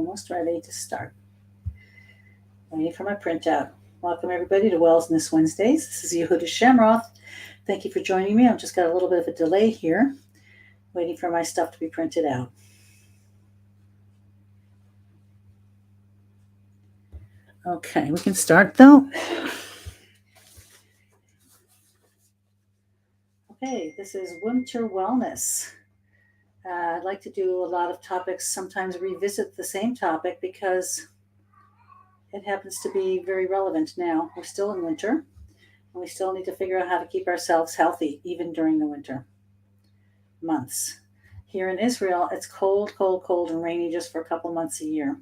Almost ready to start. Waiting for my printout. Welcome everybody to Wellness Wednesdays. This is Yehuda Shamroth. Thank you for joining me. I've just got a little bit of a delay here, waiting for my stuff to be printed out. Okay, we can start though. Okay, this is Winter Wellness. I'd like to do a lot of topics, sometimes revisit the same topic because it happens to be very relevant now. We're still in winter, and we still need to figure out how to keep ourselves healthy, even during the winter months. Here in Israel, it's cold, and rainy just for a couple months a year.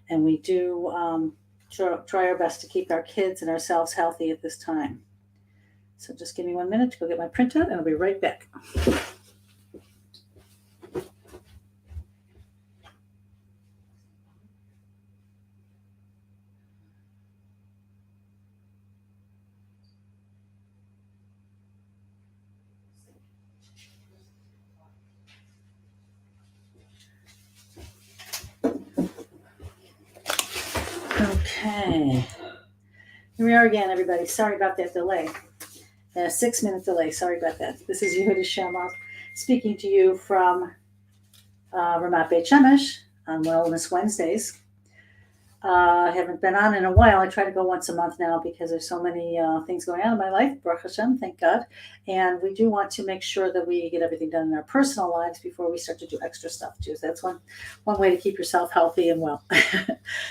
And we do try our best to keep our kids and ourselves healthy at this time. So just give me 1 minute to go get my printout, and I'll be right back. Okay, here we are again, everybody. Sorry about that delay. 6-minute delay. Sorry about that. This is Yehuda Shamroth speaking to you from Ramat Beit Shemesh on Wellness Wednesdays. I haven't been on in a while. I try to go once a month now because there's so many things going on in my life, Baruch Hashem, thank God. And we do want to make sure that we get everything done in our personal lives before we start to do extra stuff too. So that's one way to keep yourself healthy and well.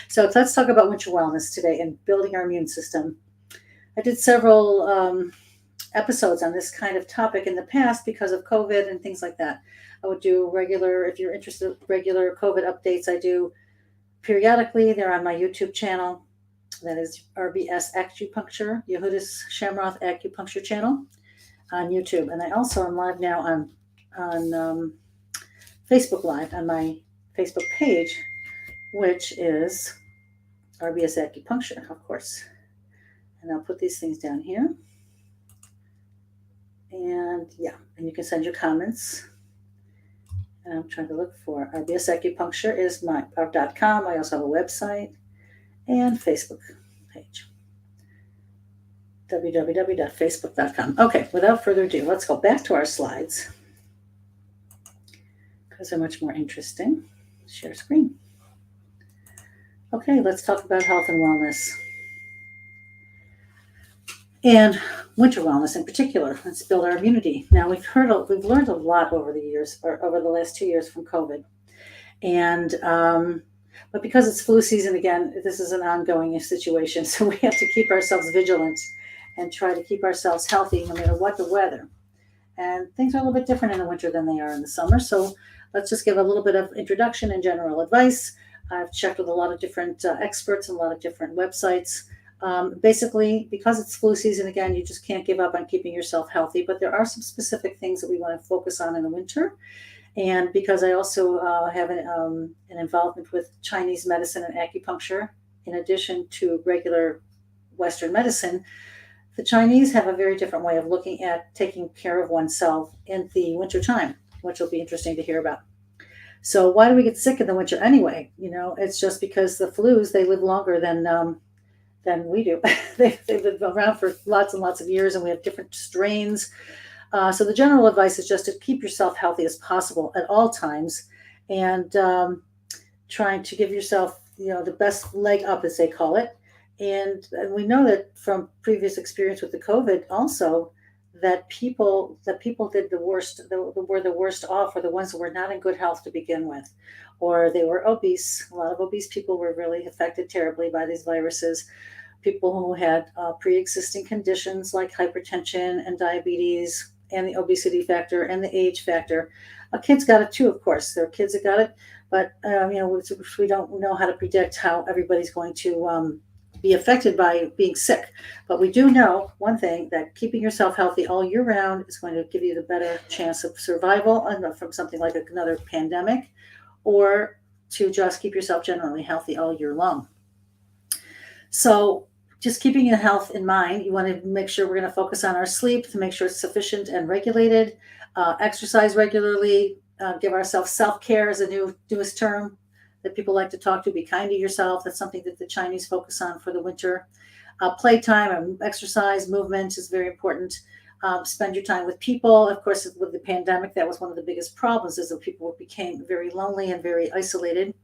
So let's talk about winter wellness today and building our immune system. I did several episodes on this kind of topic in the past because of COVID and things like that. I would do regular, if you're interested, regular COVID updates. I do periodically. They're on my YouTube channel. That is RBS Acupuncture, Yehuda's Shamroth Acupuncture channel on YouTube. And I also am live now on Facebook Live on my Facebook page, which is RBS Acupuncture, of course. And I'll put these things down here. And yeah, and you can send your comments. And I'm trying to look for RBS Acupuncture is my .com. I also have a website and Facebook page. www.facebook.com. Okay, without further ado, let's go back to our slides because they're much more interesting. Share screen. Okay, let's talk about health and wellness. And winter wellness in particular. Let's build our immunity. Now we've learned a lot over the years, or over the last 2 years from COVID, and but because it's flu season again, this is an ongoing situation. So we have to keep ourselves vigilant and try to keep ourselves healthy no matter what the weather. And things are a little bit different in the winter than they are in the summer. So let's just give a little bit of introduction and general advice. I've checked with a lot of different experts and a lot of different websites. Basically, because it's flu season again, you just can't give up on keeping yourself healthy, but there are some specific things that we want to focus on in the winter. And because I also have an involvement with Chinese medicine and acupuncture, in addition to regular Western medicine, the Chinese have a very different way of looking at taking care of oneself in the winter time, which will be interesting to hear about. So why do we get sick in the winter anyway? You know, it's just because the flus, they live longer than we do. They've been around for lots and lots of years, and we have different strains. So the general advice is just to keep yourself healthy as possible at all times, and trying to give yourself, the best leg up, as they call it. And we know that from previous experience with the COVID also, that people did the worst, were the worst off, or the ones that were not in good health to begin with, or they were obese. A lot of obese people were really affected terribly by these viruses. People who had pre-existing conditions like hypertension and diabetes and the obesity factor and the age factor. Kids got it too, of course. There are kids that got it, but we don't know how to predict how everybody's going to be affected by being sick. But we do know one thing, that keeping yourself healthy all year round is going to give you the better chance of survival from something like another pandemic, or to just keep yourself generally healthy all year long. So just keeping your health in mind, you want to make sure we're going to focus on our sleep to make sure it's sufficient and regulated, exercise regularly, give ourselves self-care is a newest term that people like to talk to. Be kind to yourself. That's something that the Chinese focus on for the winter. Playtime and exercise, movement is very important. Spend your time with people. Of course, with the pandemic, that was one of the biggest problems, is that people became very lonely and very isolated.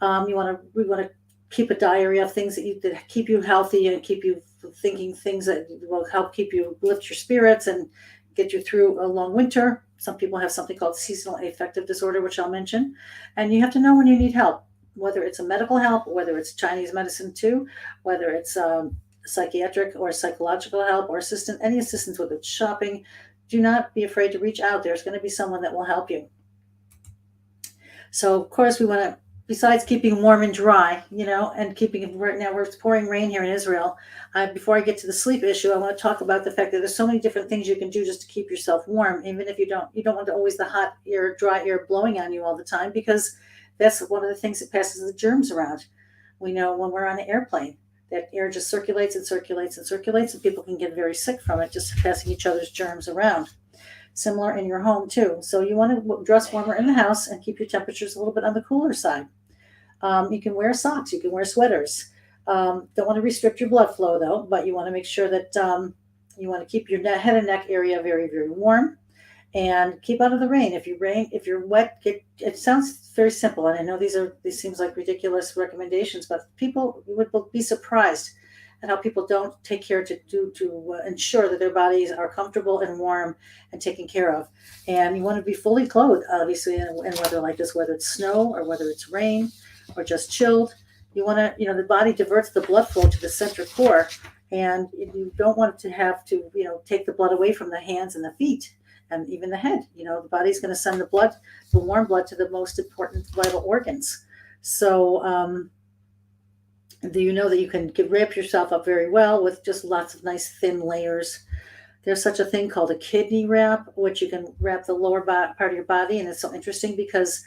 We want to keep a diary of things that keep you healthy and keep you thinking things that will help keep you lift your spirits and get you through a long winter. Some people have something called seasonal affective disorder, which I'll mention. And you have to know when you need help, whether it's a medical help, whether it's Chinese medicine too, whether it's psychiatric or psychological help or any assistance, whether it's shopping. Do not be afraid to reach out. There's going to be someone that will help you. So, of course, we want to, besides keeping warm and dry, and keeping, right now it's pouring rain here in Israel. Before I get to the sleep issue, I want to talk about the fact that there's so many different things you can do just to keep yourself warm, even if you don't want to always the hot air, dry air blowing on you all the time, because that's one of the things that passes the germs around. We know when we're on an airplane, that air just circulates and circulates and circulates, and people can get very sick from it, just passing each other's germs around. Similar in your home too. So you want to dress warmer in the house and keep your temperatures a little bit on the cooler side. You can wear socks, you can wear sweaters. Don't want to restrict your blood flow though, but you want to make sure that you want to keep your head and neck area very, very warm, and keep out of the rain. If you're wet, it sounds very simple. And I know these seems like ridiculous recommendations, but people would be surprised at how people don't take care to ensure that their bodies are comfortable and warm and taken care of. And you want to be fully clothed, obviously, in weather like this, whether it's snow or whether it's rain or just chilled. You want to, the body diverts the blood flow to the center core, and you don't want to have to, take the blood away from the hands and the feet and even the head. The body's going to send the warm blood to the most important vital organs. So, do you know that you can wrap yourself up very well with just lots of nice thin layers? There's such a thing called a kidney wrap, which you can wrap the lower part of your body. And it's so interesting because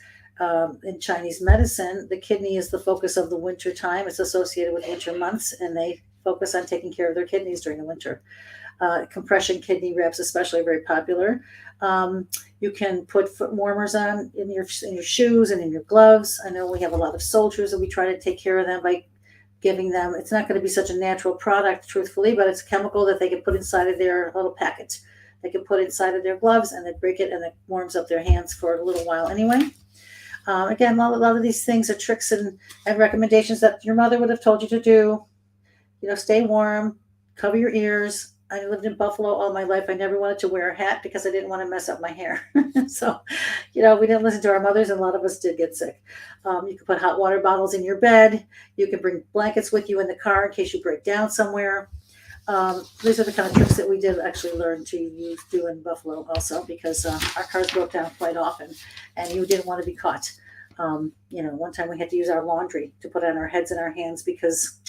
in Chinese medicine, the kidney is the focus of the winter time. It's associated with winter months, and they focus on taking care of their kidneys during the winter. Compression kidney wraps especially are very popular. You can put foot warmers on in your shoes and in your gloves. I know we have a lot of soldiers, and we try to take care of them by giving them, it's not going to be such a natural product, truthfully, but it's a chemical that they can put inside of their little packet. They can put inside of their gloves, and they break it, and it warms up their hands for a little while anyway. Again, a lot of these things are tricks and recommendations that your mother would have told you to do. Stay warm, cover your ears. I lived in Buffalo all my life. I never wanted to wear a hat because I didn't want to mess up my hair. So, we didn't listen to our mothers, and a lot of us did get sick. You can put hot water bottles in your bed. You can bring blankets with you in the car in case you break down somewhere. These are the kind of tricks that we did actually learn to do in Buffalo also, because our cars broke down quite often, and you didn't want to be caught. One time we had to use our laundry to put on our heads and our hands because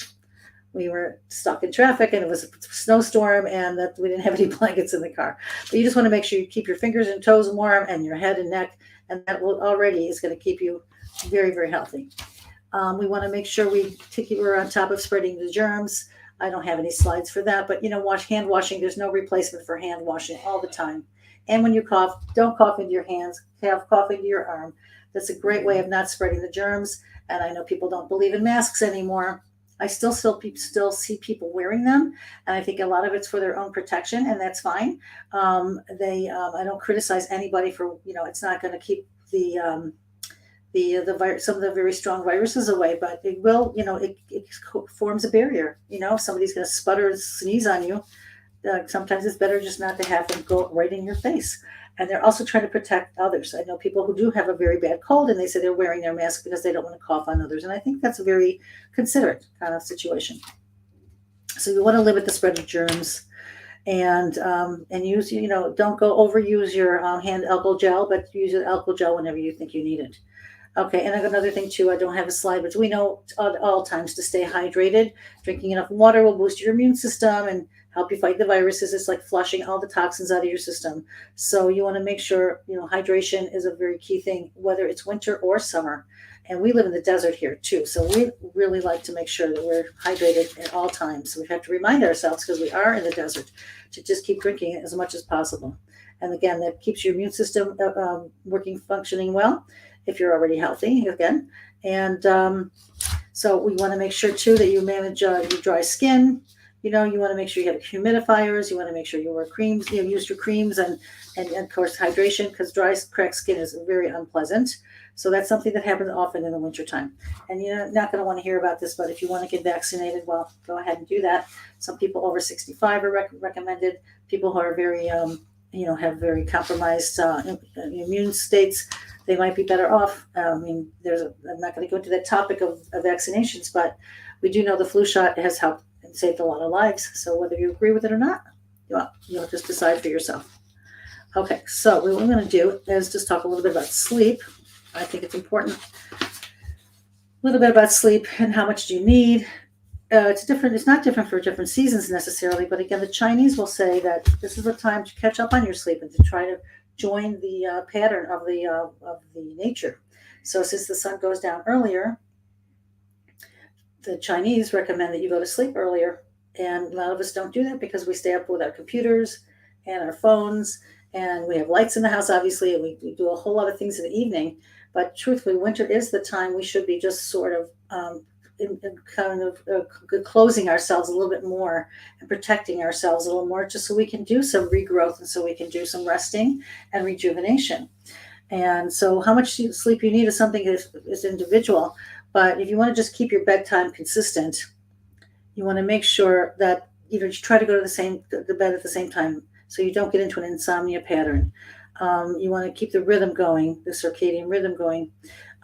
we were stuck in traffic and it was a snowstorm, and that we didn't have any blankets in the car. But you just want to make sure you keep your fingers and toes warm and your head and neck, and that already is going to keep you very, very healthy. We want to make sure we're on top of spreading the germs. I don't have any slides for that, but hand washing, there's no replacement for hand washing all the time. And when you cough, don't cough into your hands, cough into your arm. That's a great way of not spreading the germs. And I know people don't believe in masks anymore. I still see people wearing them, and I think a lot of it's for their own protection, and that's fine. I don't criticize anybody for, it's not going to keep the virus, some of the very strong viruses away, but it will, it forms a barrier. If somebody's going to sputter and sneeze on you, sometimes it's better just not to have them go right in your face. And they're also trying to protect others. I know people who do have a very bad cold, and they say they're wearing their mask because they don't want to cough on others. And I think that's a very considerate kind of situation. So you want to limit the spread of germs, and use, don't go overuse your hand alcohol gel, but use your alcohol gel whenever you think you need it. Okay, and another thing too, I don't have a slide, but we know at all times to stay hydrated. Drinking enough water will boost your immune system and help you fight the viruses. It's like flushing all the toxins out of your system. So you want to make sure, hydration is a very key thing, whether it's winter or summer. And we live in the desert here too. So we really like to make sure that we're hydrated at all times. So we have to remind ourselves, because we are in the desert, to just keep drinking as much as possible. And again, that keeps your immune system functioning well. if you're already healthy again. And so we want to make sure too that you manage your dry skin. You want to make sure you have humidifiers. You want to make sure you wear creams, use your creams, and of course hydration, because dry, cracked skin is very unpleasant. So that's something that happens often in the wintertime. And you're not going to want to hear about this, but if you want to get vaccinated, well, go ahead and do that. Some people over 65 are recommended. People who are very, have very compromised immune states, they might be better off. I'm not going to go into that topic of vaccinations, but we do know the flu shot has helped and saved a lot of lives. So whether you agree with it or not, you'll just decide for yourself. Okay, so what we're going to do is just talk a little bit about sleep. I think it's important. A little bit about sleep and how much do you need. It's different. It's not different for different seasons necessarily, but again, the Chinese will say that this is a time to catch up on your sleep and to try to join the pattern of the nature. So since the sun goes down earlier, the Chinese recommend that you go to sleep earlier, and a lot of us don't do that because we stay up with our computers and our phones, and we have lights in the house, obviously, and we do a whole lot of things in the evening. But truthfully, winter is the time we should be just sort of closing ourselves a little bit more and protecting ourselves a little more, just so we can do some regrowth and so we can do some resting and rejuvenation. And so how much sleep you need is something that is individual. But if you want to just keep your bedtime consistent, you want to make sure that you try to go to the bed at the same time, so you don't get into an insomnia pattern. You want to keep the rhythm going, the circadian rhythm going.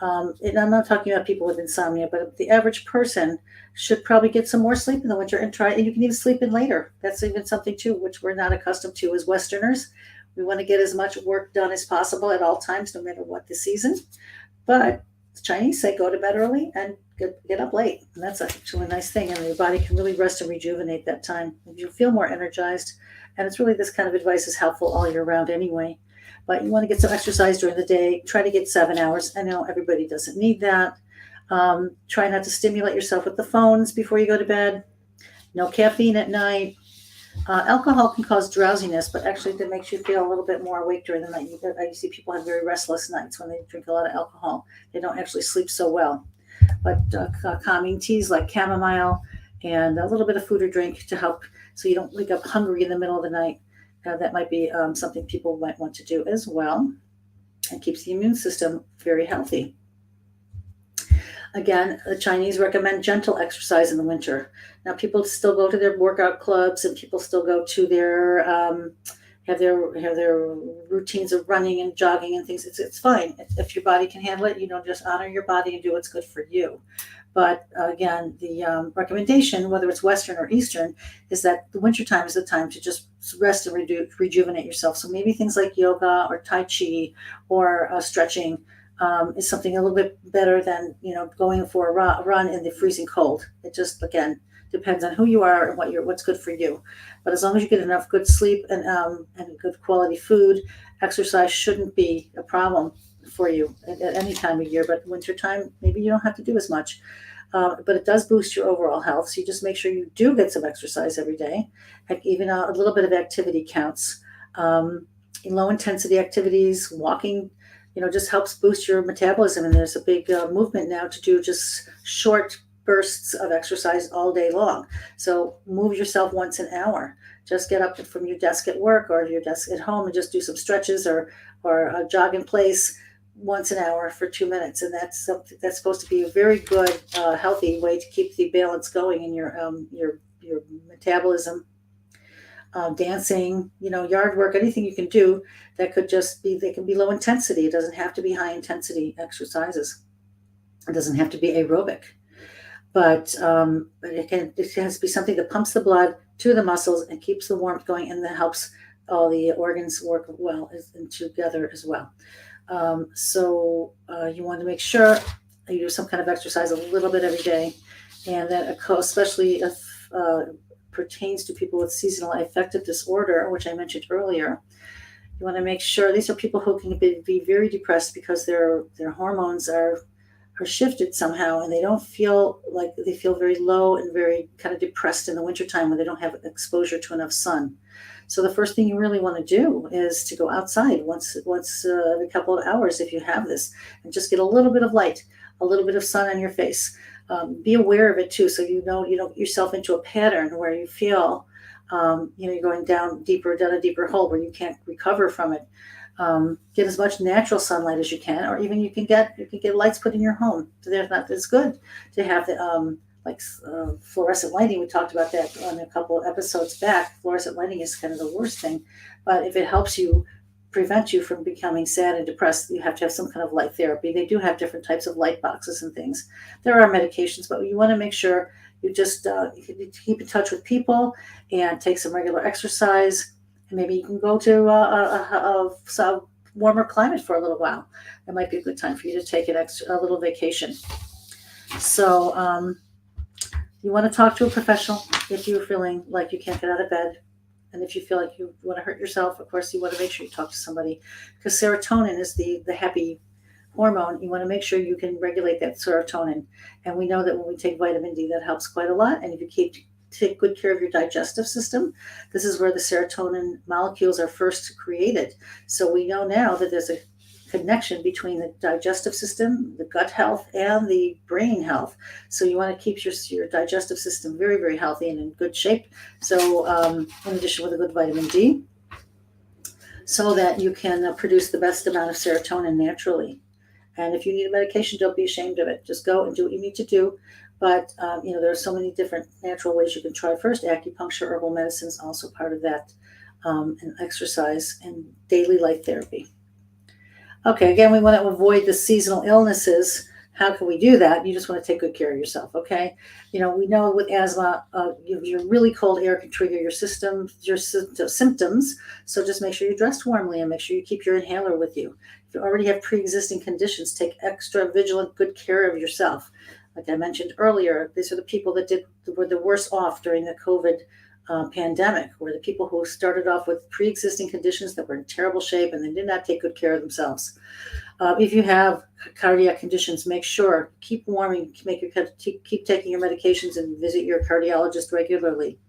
And I'm not talking about people with insomnia, but the average person should probably get some more sleep in the winter and you can even sleep in later. That's even something too, which we're not accustomed to as Westerners. We want to get as much work done as possible at all times, no matter what the season. But the Chinese say go to bed early and get up late. And that's actually a nice thing. And your body can really rest and rejuvenate that time. You feel more energized. And it's really, this kind of advice is helpful all year round anyway. But you want to get some exercise during the day. Try to get 7 hours. I know everybody doesn't need that. Try not to stimulate yourself with the phones before you go to bed. No caffeine at night. Alcohol can cause drowsiness, but actually that makes you feel a little bit more awake during the night. I see people have very restless nights when they drink a lot of alcohol. They don't actually sleep so well. But calming teas like chamomile and a little bit of food or drink to help so you don't wake up hungry in the middle of the night. That might be something people might want to do as well, and keeps the immune system very healthy. Again, the Chinese recommend gentle exercise in the winter. Now, people still go to their workout clubs, and people still go to their have their routines of running and jogging and things. It's fine if your body can handle it. Just honor your body and do what's good for you. But again, the recommendation, whether it's Western or Eastern, is that the wintertime is the time to just rest and rejuvenate yourself. So maybe things like yoga or Tai Chi or stretching is something a little bit better than going for a run in the freezing cold. It just, again, depends on who you are and what's good for you. But as long as you get enough good sleep and good quality food, exercise shouldn't be a problem for you at any time of year. But wintertime, maybe you don't have to do as much. But it does boost your overall health. So you just make sure you do get some exercise every day. Heck, even a little bit of activity counts. In low intensity activities, walking, just helps boost your metabolism. And there's a big movement now to do just short bursts of exercise all day long. So move yourself once an hour. Just get up from your desk at work or your desk at home and just do some stretches or jog in place once an hour for 2 minutes. And that's supposed to be a very good, healthy way to keep the balance going in your metabolism. Dancing, yard work, anything you can do that could just be, they can be low intensity. It doesn't have to be high intensity exercises. It doesn't have to be aerobic, but it has to be something that pumps the blood to the muscles and keeps the warmth going, and that helps all the organs work well and together as well. So you want to make sure you do some kind of exercise a little bit every day, and that especially if pertains to people with seasonal affective disorder, which I mentioned earlier. You want to make sure these are people who can be very depressed because their hormones are shifted somehow, and they don't feel like they feel very low and very kind of depressed in the wintertime when they don't have exposure to enough sun. So the first thing you really want to do is to go outside once every couple of hours if you have this, and just get a little bit of light, a little bit of sun on your face. Be aware of it too, so you don't get yourself into a pattern where you feel you're going down a deeper hole where you can't recover from it. Get as much natural sunlight as you can, or even you can get lights put in your home. So they're not as good to have the fluorescent lighting. We talked about that on a couple of episodes back. Fluorescent lighting is kind of the worst thing, but if it helps you prevent you from becoming sad and depressed, you have to have some kind of light therapy. They do have different types of light boxes and things. There are medications, but you want to make sure you just keep in touch with people and take some regular exercise. And maybe you can go to a warmer climate for a little while. It might be a good time for you to take a little vacation. So you want to talk to a professional if you're feeling like you can't get out of bed. And if you feel like you want to hurt yourself, of course, you want to make sure you talk to somebody, because serotonin is the happy hormone. You want to make sure you can regulate that serotonin. And we know that when we take vitamin D, that helps quite a lot. And if you take good care of your digestive system, this is where the serotonin molecules are first created. So we know now that there's a connection between the digestive system, the gut health, and the brain health. So you want to keep your digestive system very, very healthy and in good shape. So in addition with a good vitamin D, so that you can produce the best amount of serotonin naturally. And if you need a medication, don't be ashamed of it. Just go and do what you need to do. But there are so many different natural ways you can try first. Acupuncture, herbal medicine is also part of that, and exercise and daily light therapy. Okay, again, we want to avoid the seasonal illnesses. How can we do that? You just want to take good care of yourself, okay? We know with asthma, your really cold air can trigger your symptoms. So just make sure you're dressed warmly and make sure you keep your inhaler with you. If you already have pre-existing conditions, take extra vigilant, good care of yourself. Like I mentioned earlier, these are the people that were the worst off during the COVID pandemic, were the people who started off with pre-existing conditions that were in terrible shape and they did not take good care of themselves. If you have cardiac conditions, make sure keep warming, keep taking your medications and visit your cardiologist regularly.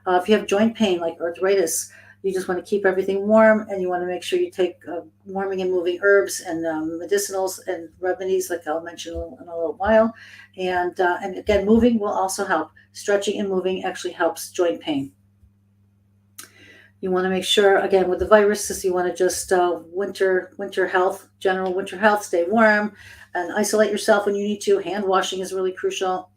If you have joint pain like arthritis, you just want to keep everything warm, and you want to make sure you take warming and moving herbs and medicinals and remedies, like I'll mention in a little while. And again, moving will also help. Stretching and moving actually helps joint pain. You want to make sure, again, with the viruses, you want to just winter health, general winter health, stay warm and isolate yourself when you need to. Hand washing is really crucial.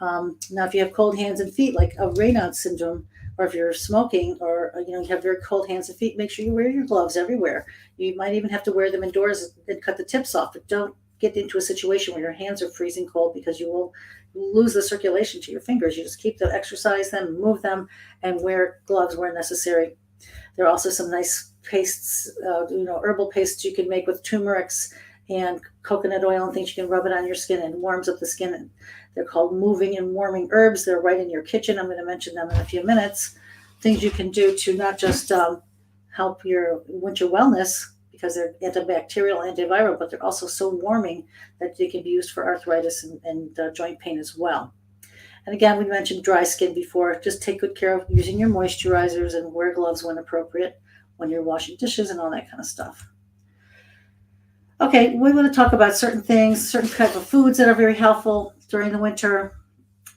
Now, if you have cold hands and feet, like a Raynaud's syndrome, or if you're smoking, or you have very cold hands and feet, make sure you wear your gloves everywhere. You might even have to wear them indoors and cut the tips off, but don't get into a situation where your hands are freezing cold, because you will lose the circulation to your fingers. You just exercise them, move them, and wear gloves where necessary. There are also some nice pastes, herbal pastes you can make with turmerics and coconut oil and things. You can rub it on your skin and it warms up the skin. And they're called moving and warming herbs. They're right in your kitchen. I'm going to mention them in a few minutes. Things you can do to not just help your winter wellness, because they're antibacterial, antiviral, but they're also so warming that they can be used for arthritis and joint pain as well. And again, we mentioned dry skin before. Just take good care of using your moisturizers and wear gloves when appropriate, when you're washing dishes and all that kind of stuff. Okay, we want to talk about certain things, certain type of foods that are very helpful during the winter,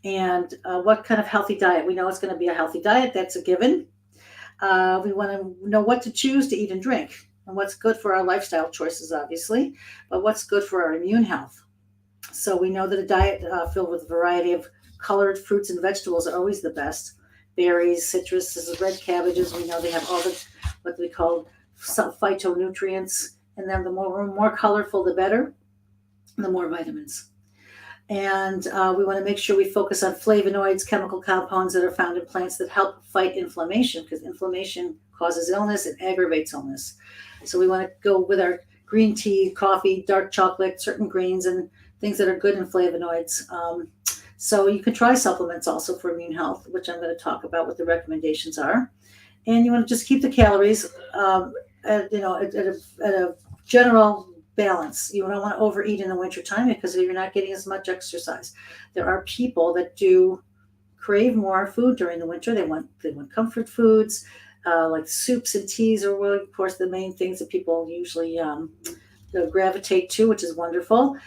and what kind of healthy diet. We know it's going to be a healthy diet. That's a given. We want to know what to choose to eat and drink, and what's good for our lifestyle choices, obviously, but what's good for our immune health. So we know that a diet filled with a variety of colored fruits and vegetables are always the best. Berries, citrus, red cabbages. We know they have all the what we call phytonutrients, and then the more colorful, the better, the more vitamins. And we want to make sure we focus on flavonoids, chemical compounds that are found in plants that help fight inflammation, because inflammation causes illness and aggravates illness. So we want to go with our green tea, coffee, dark chocolate, certain greens, and things that are good in flavonoids. So you can try supplements also for immune health, which I'm going to talk about what the recommendations are. And you want to just keep the calories at a general balance. You don't want to overeat in the wintertime, because you're not getting as much exercise. There are people that do crave more food during the winter. They want comfort foods. like soups and teas are really, of course, the main things that people usually gravitate to, which is wonderful.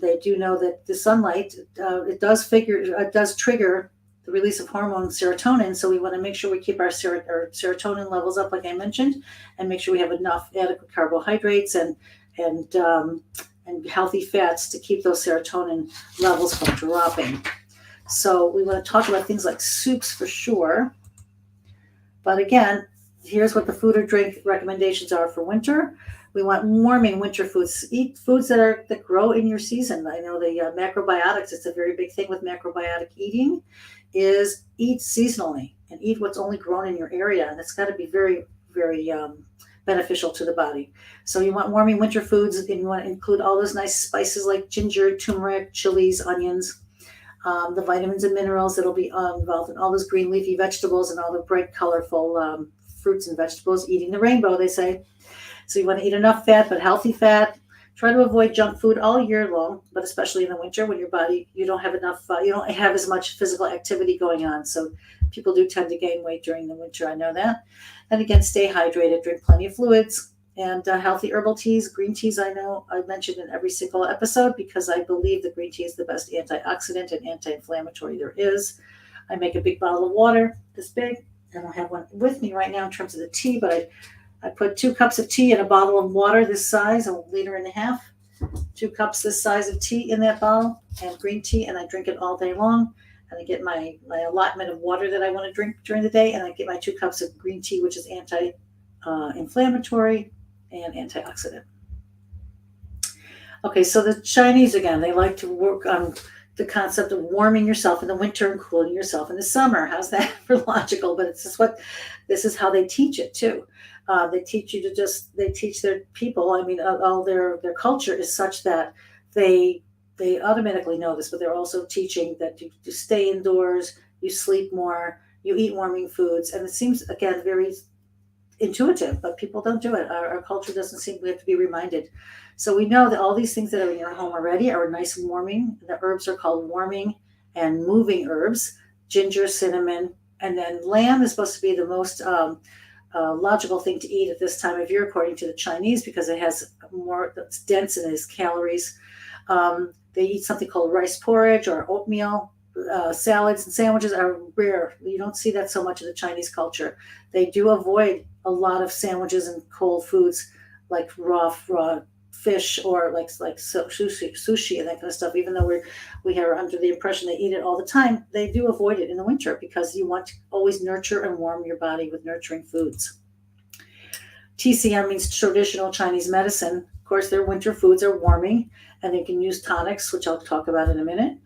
They do know that the sunlight, it does trigger the release of hormone serotonin. So we want to make sure we keep our serotonin levels up, like I mentioned, and make sure we have enough adequate carbohydrates and healthy fats to keep those serotonin levels from dropping. So we want to talk about things like soups for sure. But again, here's what the food or drink recommendations are for winter. We want warming winter foods. Eat foods that grow in your season. I know the macrobiotics, it's a very big thing with macrobiotic eating, is eat seasonally and eat what's only grown in your area. And it's got to be very, very beneficial to the body. So you want warming winter foods, and you want to include all those nice spices like ginger, turmeric, chilies, onions, the vitamins and minerals that'll be involved in all those green leafy vegetables and all the bright, colorful fruits and vegetables. Eating the rainbow, they say. So you want to eat enough fat, but healthy fat. Try to avoid junk food all year long, but especially in the winter when your body, you don't have enough, you don't have as much physical activity going on. So people do tend to gain weight during the winter. I know that. And again, stay hydrated, drink plenty of fluids, and healthy herbal teas, green teas. I know I mentioned in every single episode because I believe the green tea is the best antioxidant and anti-inflammatory there is. I make a big bottle of water, this big. I don't have one with me right now in terms of the tea, but I put 2 cups of tea in a bottle of water this size, 1.5 liters. 2 cups this size of tea in that bottle, and green tea, and I drink it all day long. And I get my allotment of water that I want to drink during the day, and I get my 2 cups of green tea, which is anti-inflammatory and antioxidant. Okay, so the Chinese, again, they like to work on the concept of warming yourself in the winter and cooling yourself in the summer. How's that for logical? But it's just this is how they teach it too. They teach you they teach their people, all their culture is such that they automatically know this, but they're also teaching that you stay indoors, you sleep more, you eat warming foods. And it seems, again, very intuitive, but people don't do it. Our culture doesn't seem, we have to be reminded. So we know that all these things that are in your home already are nice and warming. The herbs are called warming and moving herbs: ginger, cinnamon, and then lamb is supposed to be the most logical thing to eat at this time of year, according to the Chinese, because it has more, it's dense and it has calories. They eat something called rice porridge or oatmeal. Salads and sandwiches are rare. You don't see that so much in the Chinese culture. They do avoid a lot of sandwiches and cold foods like raw fish or like sushi and that kind of stuff. Even though we are under the impression they eat it all the time, they do avoid it in the winter because you want to always nurture and warm your body with nurturing foods. TCM means traditional Chinese medicine. Of course, their winter foods are warming, and they can use tonics, which I'll talk about in a minute.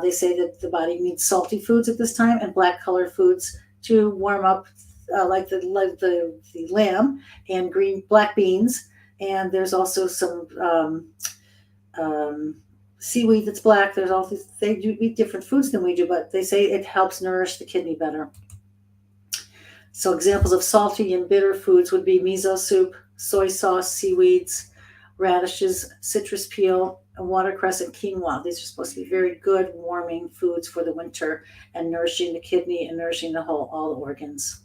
They say that the body needs salty foods at this time and black colored foods to warm up, like the lamb and black beans. And there's also some seaweed that's black. There's all these, they do eat different foods than we do, but they say it helps nourish the kidney better. So examples of salty and bitter foods would be miso soup, soy sauce, seaweeds, radishes, citrus peel, and watercress and quinoa. These are supposed to be very good warming foods for the winter and nourishing the kidney and nourishing all the organs.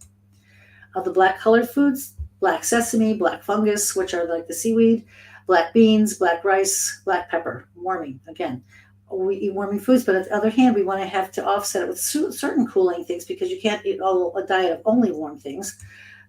Of the black colored foods, black sesame, black fungus, which are like the seaweed, black beans, black rice, black pepper, warming. Again, we eat warming foods, but on the other hand, we want to have to offset it with certain cooling things because you can't eat a diet of only warm things.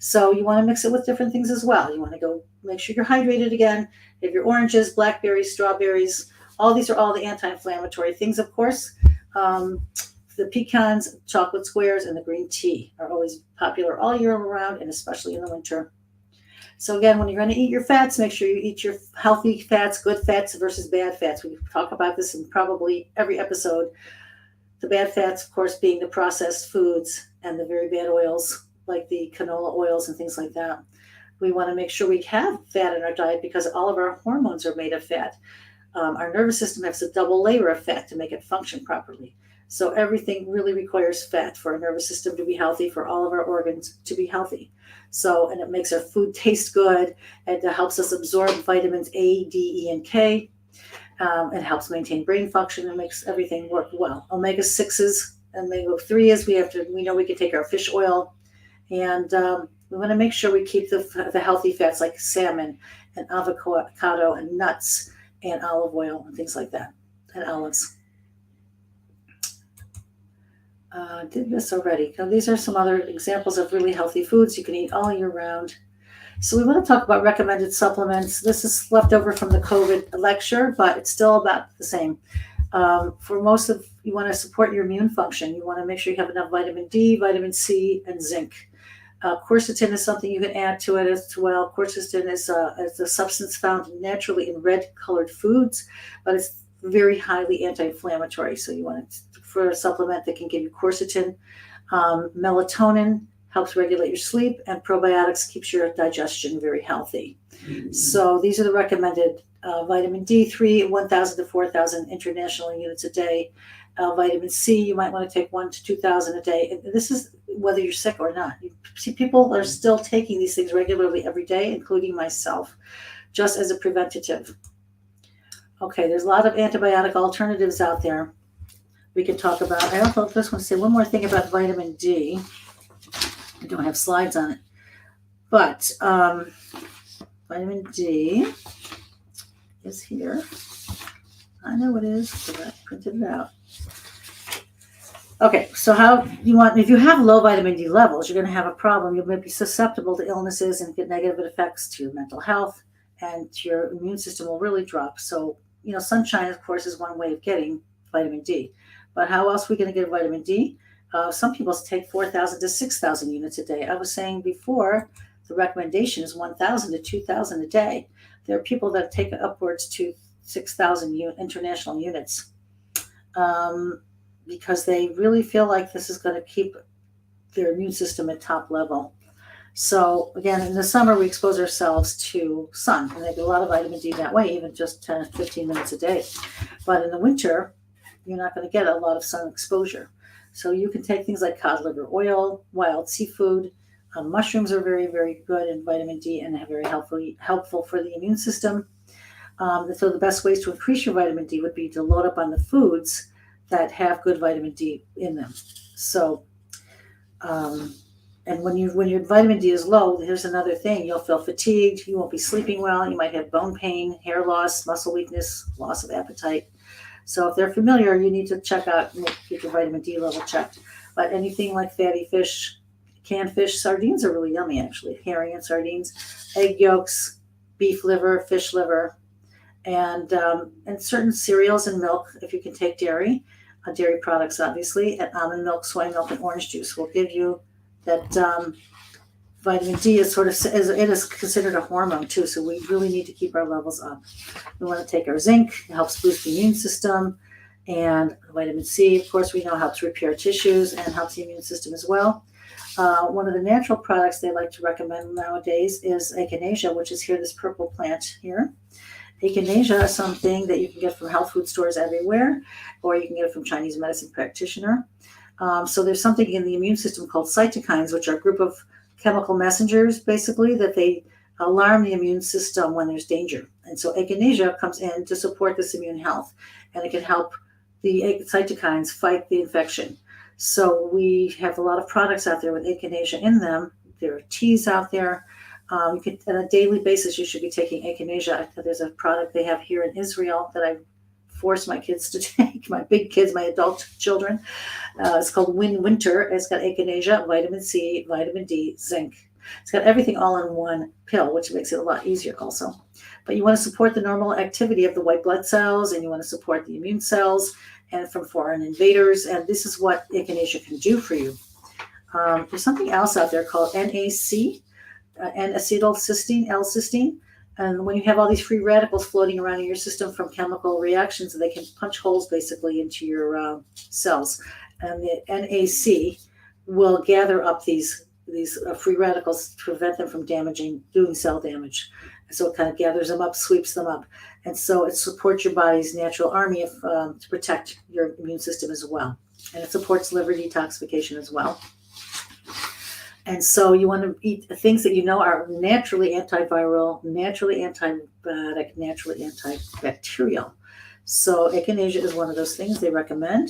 So you want to mix it with different things as well. You want to go make sure you're hydrated again. If your oranges, blackberries, strawberries, all these are all the anti-inflammatory things, of course. The pecans, chocolate squares, and the green tea are always popular all year round, and especially in the winter. So again, when you're going to eat your fats, make sure you eat your healthy fats, good fats versus bad fats. We talk about this in probably every episode. The bad fats, of course, being the processed foods and the very bad oils, like the canola oils and things like that. We want to make sure we have fat in our diet because all of our hormones are made of fat. Our nervous system has a double layer of fat to make it function properly. So everything really requires fat for our nervous system to be healthy, for all of our organs to be healthy. So, and it makes our food taste good, and it helps us absorb vitamins A, D, E, and K. It helps maintain brain function and makes everything work well. Omega-6s and omega-3s, we know we can take our fish oil And we want to make sure we keep the healthy fats like salmon and avocado and nuts and olive oil and things like that, and olives. Did this already. Now, these are some other examples of really healthy foods you can eat all year round. So we want to talk about recommended supplements. This is left over from the COVID lecture, but it's still about the same. For most of, you want to support your immune function. You want to make sure you have enough vitamin D, vitamin C, and zinc. Quercetin is something you can add to it as well. Quercetin is a substance found naturally in red-colored foods, but it's very highly anti-inflammatory. So you want it for a supplement that can give you quercetin. Melatonin helps regulate your sleep, and probiotics keeps your digestion very healthy. So these are the recommended vitamin D3, 1,000 to 4,000 international units a day. Vitamin C, you might want to take 1 to 2,000 a day. And this is whether you're sick or not. You see, people are still taking these things regularly every day, including myself, just as a preventative. Okay, there's a lot of antibiotic alternatives out there we can talk about. I also just want to say one more thing about vitamin D. I don't have slides on it, but vitamin D is here. I know it is because I printed it out. Okay, so if you have low vitamin D levels, you're going to have a problem. You may be susceptible to illnesses and get negative effects to your mental health, and your immune system will really drop. So, sunshine, of course, is one way of getting vitamin D. But how else are we going to get vitamin D? Some people take 4,000 to 6,000 units a day. I was saying before, the recommendation is 1,000 to 2,000 a day. There are people that take upwards to 6,000 international units because they really feel like this is going to keep their immune system at top level. So again, in the summer, we expose ourselves to sun, and they get a lot of vitamin D that way, even just 10 to 15 minutes a day. But in the winter, you're not going to get a lot of sun exposure. So you can take things like cod liver oil, wild seafood. Mushrooms are very, very good in vitamin D and very helpful for the immune system. So the best ways to increase your vitamin D would be to load up on the foods that have good vitamin D in them. So, and when your vitamin D is low, here's another thing. You'll feel fatigued. You won't be sleeping well. You might have bone pain, hair loss, muscle weakness, loss of appetite. So if they're familiar, you need to check out and get your vitamin D level checked. But anything like fatty fish, canned fish, sardines are really yummy, actually. Herring and sardines, egg yolks, beef liver, fish liver, and certain cereals and milk, if you can take dairy products, obviously, and almond milk, soy milk, and orange juice will give you that vitamin D it is considered a hormone too, so we really need to keep our levels up. We want to take our zinc, it helps boost the immune system, and vitamin C, of course, we know helps repair tissues and helps the immune system as well. One of the natural products they like to recommend nowadays is echinacea, which is here, this purple plant here. Echinacea is something that you can get from health food stores everywhere, or you can get it from Chinese medicine practitioner. So there's something in the immune system called cytokines, which are a group of chemical messengers, basically, that they alarm the immune system when there's danger. And so echinacea comes in to support this immune health, and it can help the cytokines fight the infection. So we have a lot of products out there with echinacea in them. There are teas out there. On a daily basis, you should be taking echinacea. There's a product they have here in Israel that I force my kids to take, my big kids, my adult children. It's called Winter. It's got echinacea, vitamin C, vitamin D, zinc. It's got everything all in one pill, which makes it a lot easier also. But you want to support the normal activity of the white blood cells, and you want to support the immune cells and from foreign invaders. And this is what echinacea can do for you. There's something else out there called NAC, N-acetylcysteine, L-cysteine. And when you have all these free radicals floating around in your system from chemical reactions, they can punch holes basically into your cells. And the NAC will gather up these free radicals to prevent them from doing cell damage. So it kind of gathers them up, sweeps them up. And so it supports your body's natural army to protect your immune system as well. And it supports liver detoxification as well. And so you want to eat things that you know are naturally antiviral, naturally antibiotic, naturally antibacterial. So echinacea is one of those things they recommend,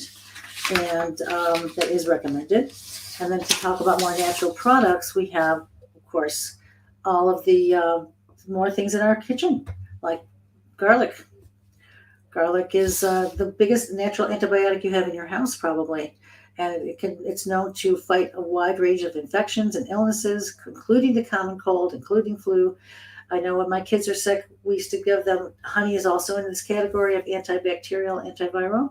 and that is recommended. And then to talk about more natural products, we have, of course, all of the more things in our kitchen, like garlic. Garlic is the biggest natural antibiotic you have in your house, probably. And it's known to fight a wide range of infections and illnesses, including the common cold, including flu. I know when my kids are sick, we used to give them, honey is also in this category of antibacterial, antiviral.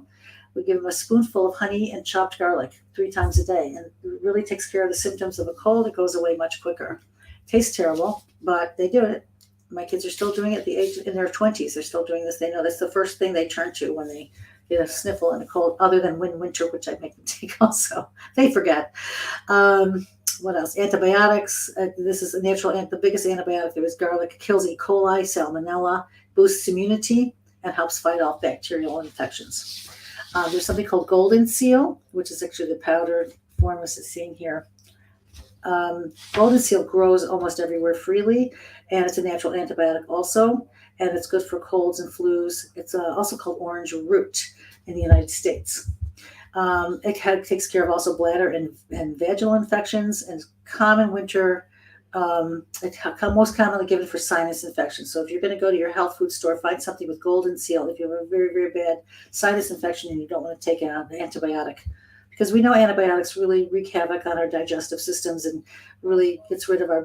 We give them a spoonful of honey and chopped garlic 3 times a day. And it really takes care of the symptoms of a cold. It goes away much quicker. Tastes terrible, but they do it. My kids are still doing it at the age in their 20s. They're still doing this. They know that's the first thing they turn to when they get a sniffle and a cold, other than winter, which I make them take also. They forget. What else? Antibiotics. This is a natural, the biggest antibiotic there is garlic. It kills E. coli, salmonella, boosts immunity, and helps fight off bacterial infections. There's something called golden seal, which is actually the powdered form as it's seen here. Golden seal grows almost everywhere freely, and it's a natural antibiotic also, and it's good for colds and flus. It's also called orange root in the United States. It takes care of also bladder and vaginal infections, and common winter. It's most commonly given for sinus infections. So if you're going to go to your health food store, find something with golden seal. If you have a very, very bad sinus infection and you don't want to take an antibiotic, because we know antibiotics really wreak havoc on our digestive systems and really gets rid of our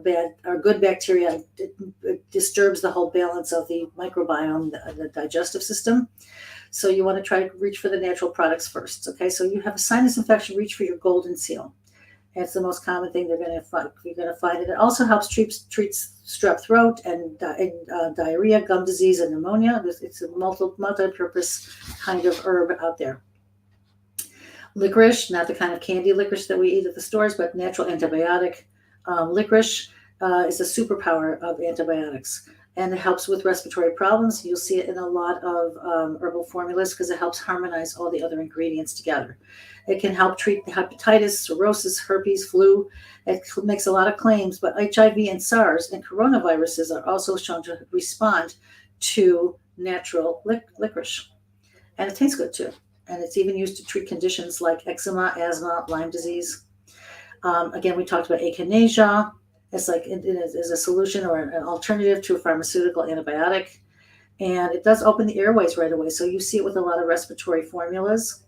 good bacteria. It disturbs the whole balance of the microbiome, the digestive system. So you want to try to reach for the natural products first. Okay, so you have a sinus infection, reach for your golden seal. It's the most common thing you're going to find. It also helps treats strep throat and diarrhea, gum disease, and pneumonia. It's a multi-purpose kind of herb out there. Licorice, not the kind of candy licorice that we eat at the stores, but natural antibiotic. Licorice is a superpower of antibiotics, and it helps with respiratory problems. You'll see it in a lot of herbal formulas because it helps harmonize all the other ingredients together. It can help treat hepatitis, cirrhosis, herpes, flu. It makes a lot of claims, but HIV and SARS and coronaviruses are also shown to respond to natural licorice. And it tastes good too. And it's even used to treat conditions like eczema, asthma, Lyme disease. Again, we talked about echinacea. It's like it is a solution or an alternative to a pharmaceutical antibiotic. And it does open the airways right away. So you see it with a lot of respiratory formulas.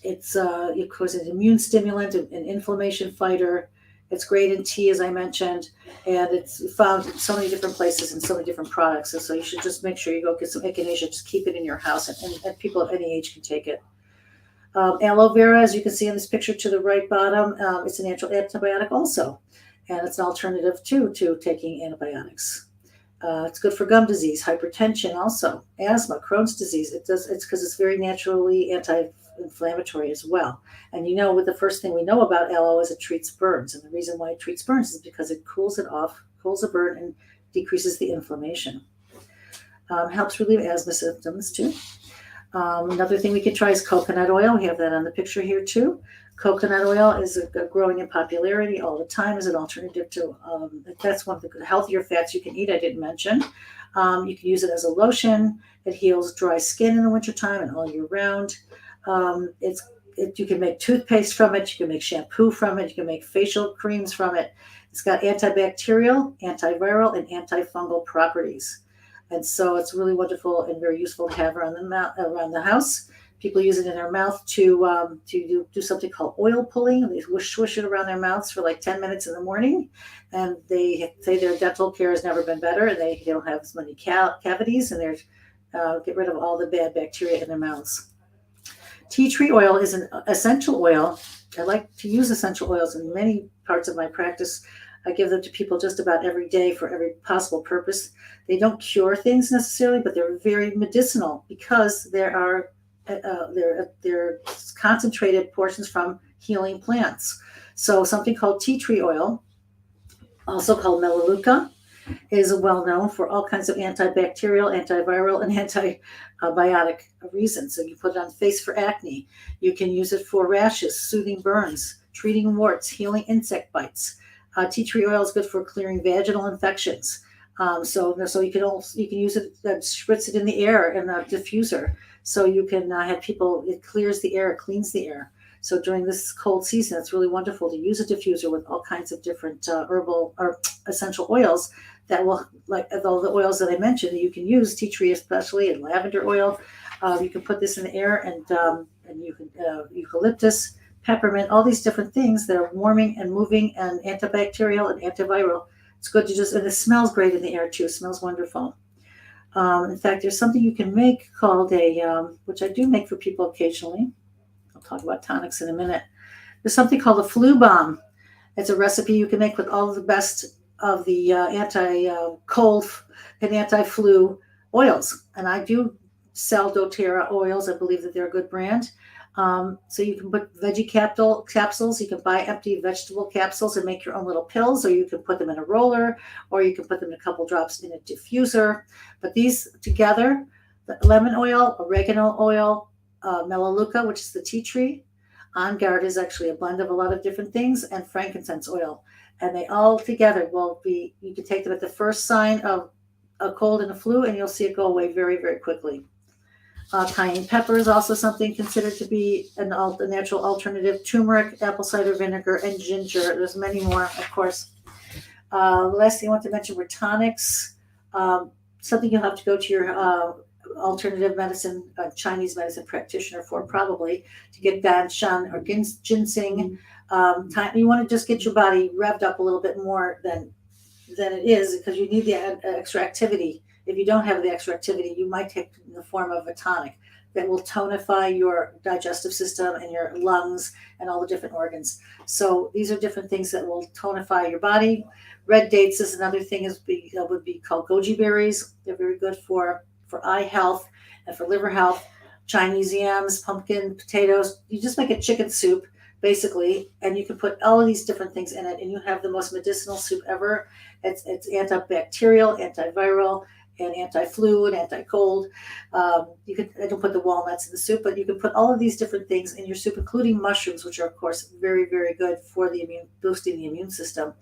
It's of course an immune stimulant, an inflammation fighter. It's great in tea, as I mentioned, and it's found in so many different places and so many different products. And so you should just make sure you go get some echinacea. Just keep it in your house, and people of any age can take it. Aloe vera, as you can see in this picture to the right bottom, it's a natural antibiotic also, and it's an alternative to taking antibiotics. It's good for gum disease, hypertension, also asthma, Crohn's disease. It's because it's very naturally anti-inflammatory as well. And the first thing we know about aloe is it treats burns, and the reason why it treats burns is because it cools it off, cools the burn, and decreases the inflammation. Helps relieve asthma symptoms too. Another thing we could try is coconut oil. We have that on the picture here too. Coconut oil is growing in popularity all the time as an alternative to, that's one of the healthier fats you can eat, I didn't mention. You can use it as a lotion. It heals dry skin in the wintertime and all year round. You can make toothpaste from it. You can make shampoo from it. You can make facial creams from it. It's got antibacterial, antiviral, and antifungal properties. And so it's really wonderful and very useful to have around the house. People use it in their mouth to do something called oil pulling. They swish it around their mouths for like 10 minutes in the morning, and they say their dental care has never been better, and they don't have as many cavities, and they get rid of all the bad bacteria in their mouths. Tea tree oil is an essential oil. I like to use essential oils in many parts of my practice. I give them to people just about every day for every possible purpose. They don't cure things necessarily, but they're very medicinal because they're concentrated portions from healing plants. So something called tea tree oil, also called melaleuca, is well known for all kinds of antibacterial, antiviral, and antibiotic reasons. So you put it on face for acne. You can use it for rashes, soothing burns, treating warts, healing insect bites. Tea tree oil is good for clearing vaginal infections. So you can use it, spritz it in the air in a diffuser. So you can have people. It clears the air, it cleans the air. So during this cold season, it's really wonderful to use a diffuser with all kinds of different herbal or essential oils that will, like all the oils that I mentioned, you can use tea tree especially and lavender oil. You can put this in the air, and you can eucalyptus, peppermint, all these different things that are warming and moving and antibacterial and antiviral. It's good to just, and it smells great in the air too. It smells wonderful. In fact, there's something you can make called which I do make for people occasionally. I'll talk about tonics in a minute. There's something called a flu bomb. It's a recipe you can make with all of the best of the anti-cold and anti-flu oils. And I do sell doTERRA oils. I believe that they're a good brand. So you can put veggie capsules. You can buy empty vegetable capsules and make your own little pills, or you can put them in a roller, or you can put them in a couple drops in a diffuser. But these together, the lemon oil, oregano oil, melaleuca, which is the tea tree. On Guard is actually a blend of a lot of different things, and frankincense oil. And they all together will be, you can take them at the first sign of a cold and a flu, and you'll see it go away very, very quickly. Cayenne pepper is also something considered to be a natural alternative. Turmeric, apple cider vinegar, and ginger. There's many more, of course. The last thing I want to mention were tonics. Something you'll have to go to your alternative medicine, Chinese medicine practitioner for probably, to get danshan or ginseng. You want to just get your body revved up a little bit more than it is, because you need the extra activity. If you don't have the extra activity, you might take in the form of a tonic that will tonify your digestive system and your lungs and all the different organs. So these are different things that will tonify your body. Red dates is another thing, would be called goji berries. They're very good for eye health and for liver health. Chinese yams, pumpkin, potatoes. You just make a chicken soup, basically, and you can put all of these different things in it, and you have the most medicinal soup ever. It's antibacterial, antiviral, and anti-flu and anti-cold. I don't put the walnuts in the soup, but you can put all of these different things in your soup, including mushrooms, which are, of course, very, very good for boosting the immune system.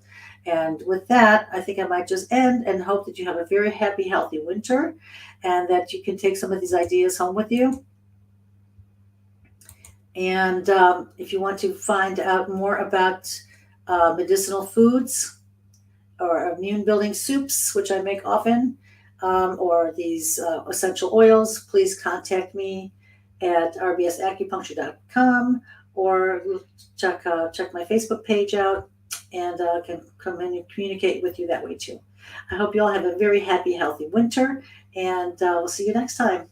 And with that, I think I might just end and hope that you have a very happy, healthy winter, and that you can take some of these ideas home with you. And if you want to find out more about medicinal foods or immune-building soups, which I make often, or these essential oils, please contact me at rbsacupuncture.com, or check my Facebook page out, and can come in and communicate with you that way too. I hope you all have a very happy, healthy winter, and we'll see you next time.